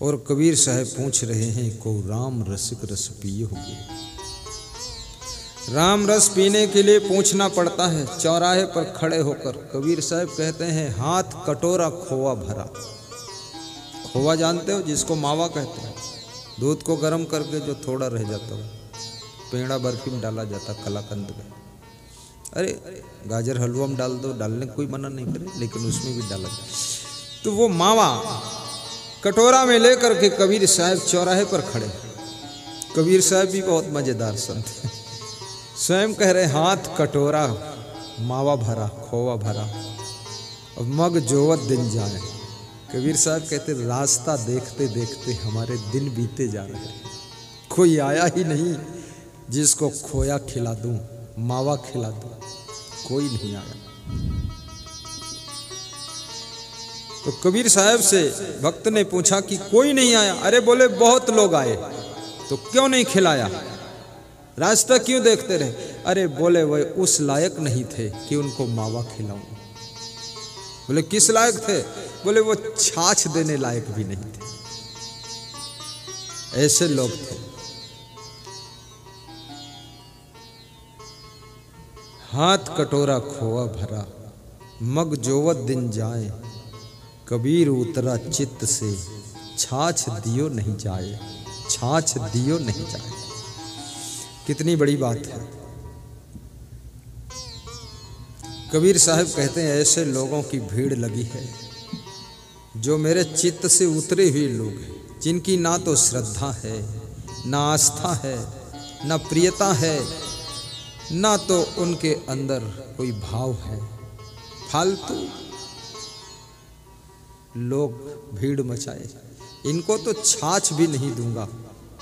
और कबीर साहब पूछ रहे हैं को राम रसिक रस पियोगे। राम रस पीने के लिए पूछना पड़ता है चौराहे पर खड़े होकर। कबीर साहब कहते हैं हाथ कटोरा खोआ भरा। खोआ जानते हो, जिसको मावा कहते हैं। दूध को गर्म करके जो थोड़ा रह जाता हो, पेड़ा बर्फी में डाला जाता, कलाकंद में। अरे गाजर हलवा में डाल दो, डालने कोई मना नहीं करे, लेकिन उसमें भी डाला जाए। तो वो मावा कटोरा में लेकर के कबीर साहब चौराहे पर खड़े। कबीर साहब भी बहुत मजेदार संत हैं। स्वयं कह रहे हाथ कटोरा मावा भरा, खोवा भरा, अब मग जोवत दिन जाए। कबीर साहब कहते रास्ता देखते देखते हमारे दिन बीते जा रहे हैं, कोई आया ही नहीं जिसको खोया खिला दूं, मावा खिला दूं, कोई नहीं आया। तो कबीर साहब से भक्त ने पूछा कि कोई नहीं आया। अरे बोले बहुत लोग आए, तो क्यों नहीं खिलाया, रास्ता क्यों देखते रहे। अरे बोले वह उस लायक नहीं थे कि उनको मावा खिलाऊं। बोले किस लायक थे। बोले वो छाछ देने लायक भी नहीं थे, ऐसे लोग थे। हाथ कटोरा खोआ भरा, मग जोवत दिन जाए, कबीर उतरा चित्त से, छाछ दियो नहीं जाए, छाछ दियो नहीं जाए। कितनी बड़ी बात है। कबीर साहब कहते हैं ऐसे लोगों की भीड़ लगी है जो मेरे चित्त से उतरे हुए लोग हैं, जिनकी ना तो श्रद्धा है, ना आस्था है, ना प्रियता है, ना तो उनके अंदर कोई भाव है। फालतू लोग भीड़ मचाए। इनको तो छाछ भी नहीं दूंगा।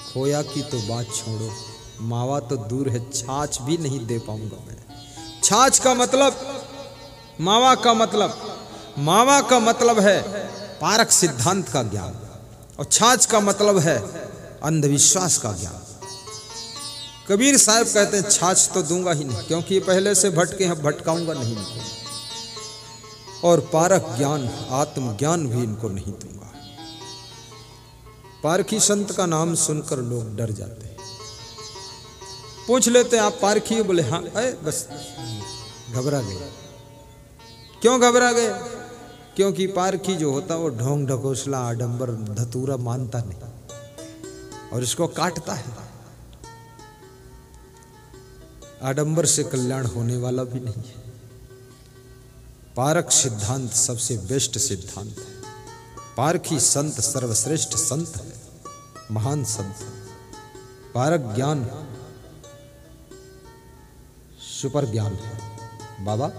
खोया की तो बात छोड़ो, मावा तो दूर है, छाछ भी नहीं दे पाऊंगा मैं। छाछ का मतलब, मावा का मतलब, मावा का मतलब है पारक सिद्धांत का ज्ञान, और छाछ का मतलब है अंधविश्वास का ज्ञान। कबीर साहब कहते हैं छाछ तो दूंगा ही नहीं, क्योंकि ये पहले से भटके हैं, भटकाऊंगा नहीं इनको। और पारक ज्ञान, आत्मज्ञान भी इनको नहीं दूंगा। पारखी संत का नाम सुनकर लोग डर जाते हैं। पूछ लेते हैं आप पारखी हो, बोले हाँ, बस घबरा गए। क्यों घबरा गए। क्योंकि पारखी जो होता है वो ढोंग ढकोसला आडंबर धतूरा मानता नहीं और इसको काटता है। आडंबर से कल्याण होने वाला भी नहीं है। पारक सिद्धांत सबसे बेस्ट सिद्धांत है। पारखी संत सर्वश्रेष्ठ संत है, महान संत। पारक ज्ञान सुपर ज्ञान है। बाबा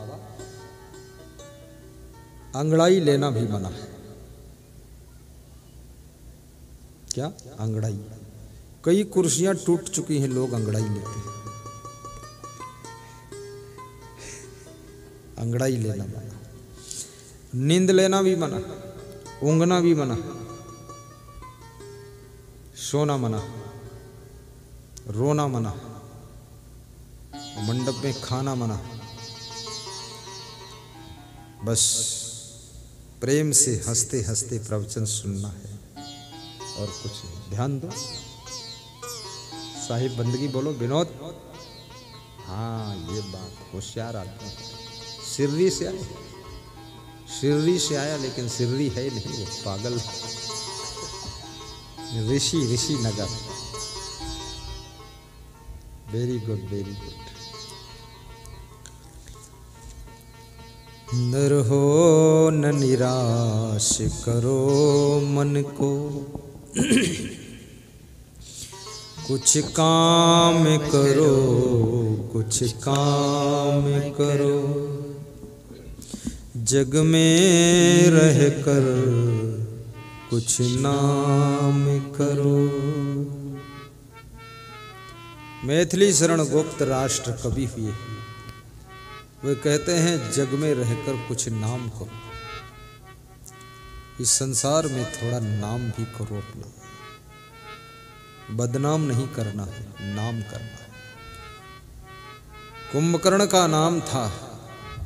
अंगड़ाई लेना भी मना है। क्या अंगड़ाई, कई कुर्सियां टूट चुकी हैं, लोग अंगड़ाई लेते हैं। अंगड़ाई लेना मना, नींद लेना भी मना, ऊँघना भी मना, सोना मना, रोना मना, मंडप में खाना मना। बस प्रेम से हंसते हंसते प्रवचन सुनना है और कुछ नहीं। ध्यान दो। साहिब बंदगी बोलो विनोद। हाँ ये बात, होशियार आदमी। सिर्री से आया, सिर्री से आया, लेकिन सिर्री है नहीं, वो पागल। Rishi Nagar. Very good, very good. नर हो न निराश करो मन को, कुछ काम करो, कुछ काम करो, जग में रह कर कुछ नाम करो। मैथिली शरण गुप्त राष्ट्र कवि हुए, वे कहते हैं जग में रहकर कुछ नाम करो। इस संसार में थोड़ा नाम भी करो अपना। बदनाम नहीं करना है, नाम करना है। कुंभकर्ण का नाम था,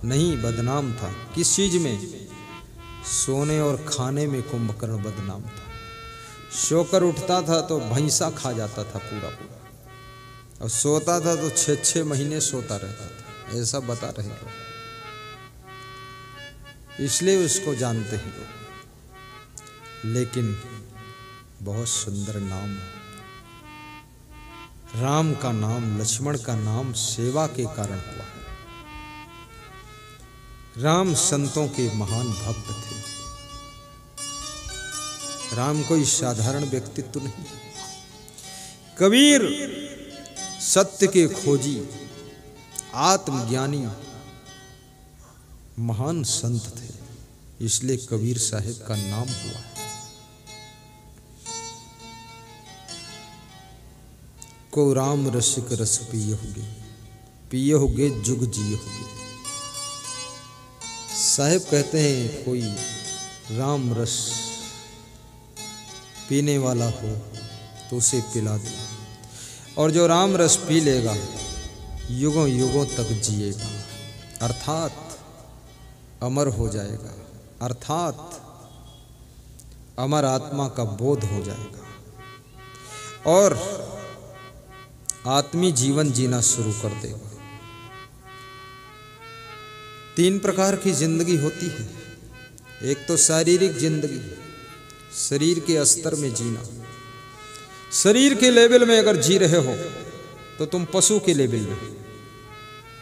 नहीं बदनाम था। किस चीज में? सोने और खाने में कुंभकर्ण बदनाम था। सोकर उठता था तो भैंसा खा जाता था पूरा पूरा, और सोता था तो 6-6 महीने सोता रहता था, ऐसा बता रहे लोग। इसलिए उसको जानते हैं लोग। लेकिन बहुत सुंदर नाम, राम का नाम, लक्ष्मण का नाम सेवा के कारण हुआ है। राम संतों के महान भक्त थे। राम कोई साधारण व्यक्तित्व नहीं। कबीर सत्य के खोजी, आत्मज्ञानी महान संत थे, इसलिए कबीर साहिब का नाम हुआ है। को राम रसिक रस पियहुगे जुग जियहुगे। साहिब कहते हैं कोई राम रस पीने वाला हो तो उसे पिला दो, और जो राम रस पी लेगा युगों युगों तक जिएगा, अर्थात अमर हो जाएगा, अर्थात अमर आत्मा का बोध हो जाएगा और आत्मी जीवन जीना शुरू कर देगा। 3 प्रकार की जिंदगी होती है। एक तो शारीरिक जिंदगी, शरीर के स्तर में जीना। शरीर के लेवल में अगर जी रहे हो तो तुम पशु के लेवल में।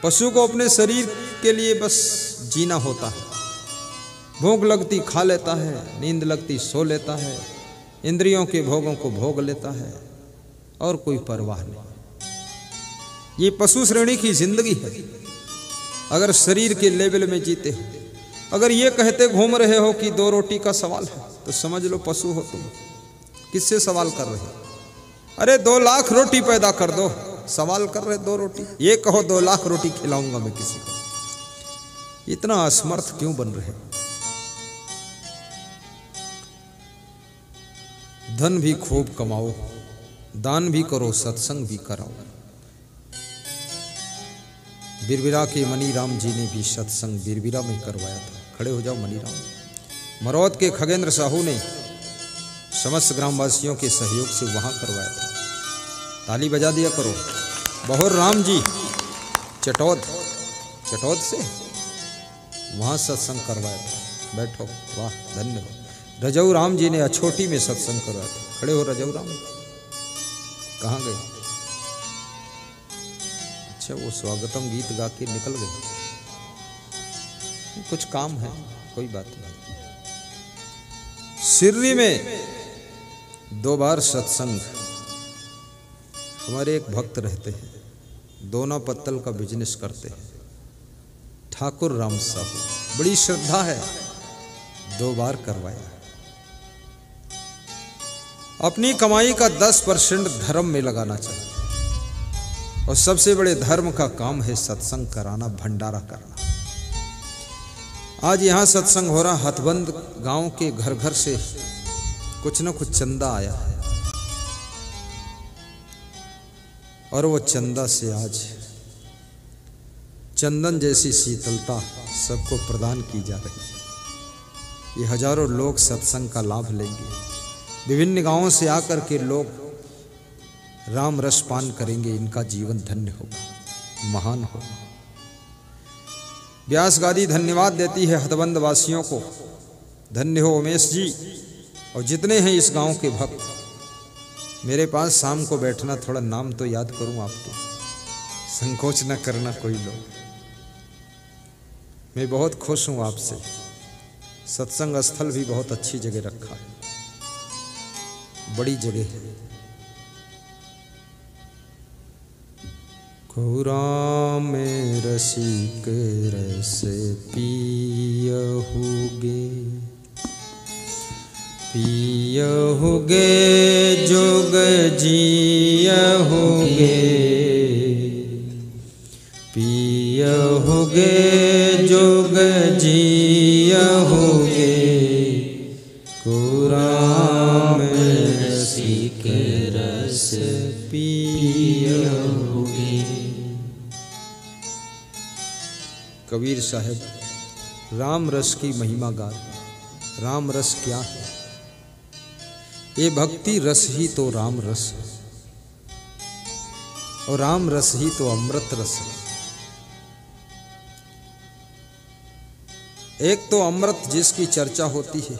पशु को अपने शरीर के लिए बस जीना होता है। भूख लगती खा लेता है, नींद लगती सो लेता है, इंद्रियों के भोगों को भोग लेता है और कोई परवाह नहीं। ये पशु श्रेणी की जिंदगी है। अगर शरीर के लेवल में जीते हो, अगर ये कहते घूम रहे हो कि 2 रोटी का सवाल है, तो समझ लो पशु हो तुम। किससे सवाल कर रहे हो? अरे 2 लाख रोटी पैदा कर दो, सवाल कर रहे 2 रोटी। ये कहो 2 लाख रोटी खिलाऊंगा मैं किसी को। इतना असमर्थ क्यों बन रहे? धन भी खूब कमाओ, दान भी करो, सत्संग भी कराओ। बिरबिरा के मनीराम जी ने भी सत्संग बिरबिरा में करवाया था। खड़े हो जाओ मनीराम। मरौद के खगेंद्र साहू ने समस्त ग्रामवासियों के सहयोग से वहां करवाया था। ताली बजा दिया करो। बहोर राम जी चटौद से वहां सत्संग करवाया था। बैठो, वाह धन्यवाद। रजऊ राम जी ने अछोटी में सत्संग करवाया था। खड़े हो रजऊ राम। कहाँ गए? अच्छा, वो स्वागतम गीत गा के निकल गए। कुछ काम है, कोई बात नहीं। सिर्री में 2 बार सत्संग। हमारे एक भक्त रहते हैं, दोना पत्तल का बिजनेस करते हैं, ठाकुर राम साहू। बड़ी श्रद्धा है, 2 बार करवाया। अपनी कमाई का 10% धर्म में लगाना चाहिए, और सबसे बड़े धर्म का काम है सत्संग कराना, भंडारा करना। आज यहाँ सत्संग हो रहा, हथबंद गांव के घर घर से कुछ न कुछ चंदा आया है, और वो चंदा से आज चंदन जैसी शीतलता सबको प्रदान की जा रही है। ये हजारों लोग सत्संग का लाभ लेंगे। विभिन्न गांवों से आकर के लोग राम रस पान करेंगे। इनका जीवन धन्य होगा, महान होगा। व्यास गादी धन्यवाद देती है हथबंद वासियों को। धन्य हो उमेश जी और जितने हैं इस गांव के भक्त। मेरे पास शाम को बैठना, थोड़ा नाम तो याद करूं आपको, संकोच न करना कोई लोग। मैं बहुत खुश हूं आपसे। सत्संग स्थल भी बहुत अच्छी जगह रखा है, बड़ी जगह है। राम रसिक रस पियहुगे, पियहुगे जुग जियहुगे, पियहुगे जुग जियहुगे। राम रसिक रस पियहुगे। कबीर साहब राम रस की महिमा गा। राम रस क्या है? ये भक्ति रस ही तो राम रस है, और राम रस ही तो अमृत रस है। एक तो अमृत जिसकी चर्चा होती है,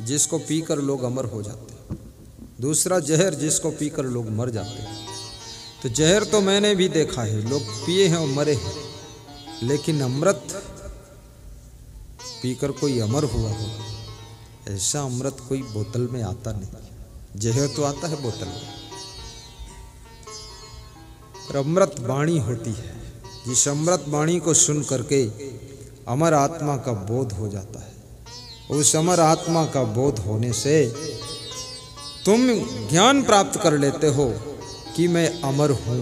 जिसको पीकर लोग अमर हो जाते हैं। दूसरा जहर जिसको पीकर लोग मर जाते हैं। तो जहर तो मैंने भी देखा है, लोग पिए हैं और मरे हैं, लेकिन अमृत पीकर कोई अमर हुआ हो, ऐसा अमृत कोई बोतल में आता नहीं। जहर तो आता है बोतल में, पर अमृत वाणी होती है। जिस अमृत वाणी को सुन करके अमर आत्मा का बोध हो जाता है, उस अमर आत्मा का बोध होने से तुम ज्ञान प्राप्त कर लेते हो कि मैं अमर हूँ,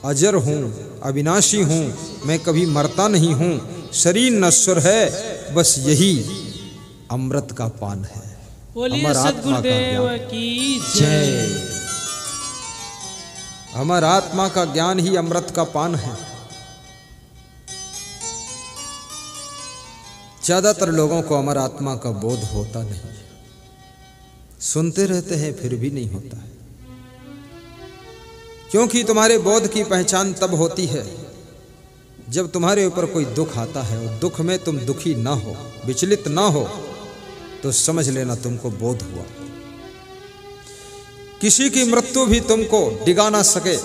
अजर हूँ, अविनाशी हूँ, मैं कभी मरता नहीं हूँ, शरीर नश्वर है, बस यही अमृत का पान है। अमर आत्मा का ज्ञान की जय। अमर आत्मा का ज्ञान ही अमृत का पान है। ज्यादातर लोगों को अमर आत्मा का बोध होता नहीं, सुनते रहते हैं फिर भी नहीं होता है। क्योंकि तुम्हारे बोध की पहचान तब होती है जब तुम्हारे ऊपर कोई दुख आता है और दुख में तुम दुखी ना हो, विचलित ना हो, तो समझ लेना तुमको बोध हुआ। किसी की मृत्यु भी तुमको डिगा ना सके,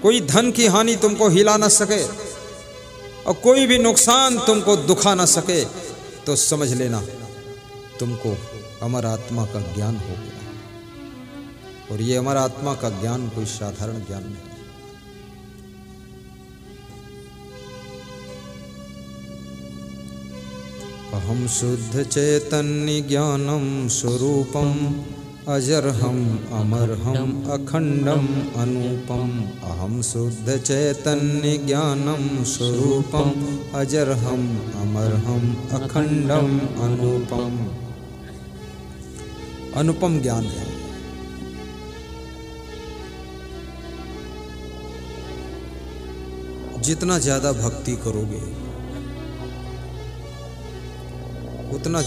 कोई धन की हानि तुमको हिला ना सके, और कोई भी नुकसान तुमको दुखा ना सके, तो समझ लेना तुमको अमर आत्मा का ज्ञान हो गया। और ये अमर आत्मा का ज्ञान कोई साधारण ज्ञान नहीं। अहम शुद्ध चैतन्य ज्ञानम स्वरूपम अजरहम अमरहम अखंडम अनुपम। अहम शुद्ध चैतन्य ज्ञानम स्वरूपम अजरहम अमरहम अखंडम अनुपम। अनुपम ज्ञान है। जितना ज्यादा भक्ति करोगे उतना